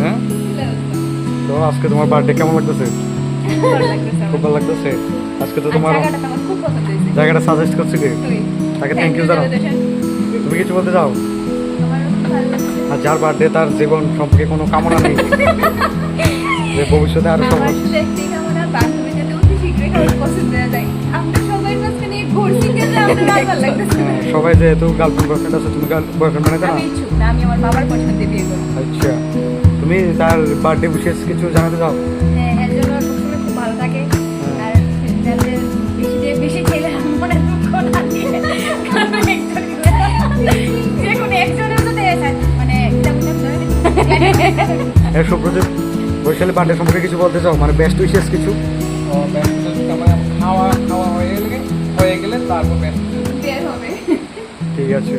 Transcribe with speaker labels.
Speaker 1: হ্যাঁ, তো আজকে তোমার বার্থডে কেমন লাগতেছে? খুব ভালো লাগতেছে। আজকে তো তোমার জায়গাটা সাজেস্ট করছি কে? তাকে থ্যাংক ইউ জানাও। তুমি কিছু বলতে চাও? আর যার বার্থডে তার জীবন সম্পর্কে কোনো কামনা নেই, যে ভবিষ্যতে আরো সবাই যেহেতু গার্লফ্রেন্ড বয়ফ্রেন্ড আছে, তুমি বয়ফ্রেন্ড বানাইতে না?
Speaker 2: আমি আমার বাবার পছন্দে বিয়ে করব।
Speaker 1: আচ্ছা, তুমি তার বার্থডে বিশেষ কিছু জানাতে চাও?
Speaker 2: হ্যাঁ, এর জন্য সবসময় খুব ভালো থাকে। আর যাতে বেশি ছেলে মনে দুঃখ না দিয়ে যে কোনো একজনের সাথে মানে
Speaker 1: এর সুপ্রদীপ বৈশালী বার্থডে সম্পর্কে কিছু বলতে চাও? মানে বেস্ট উইশেস কিছু?
Speaker 3: খাওয়া খাওয়া হয়ে গেলে তারপর
Speaker 2: বের হবে।
Speaker 1: ঠিক আছে।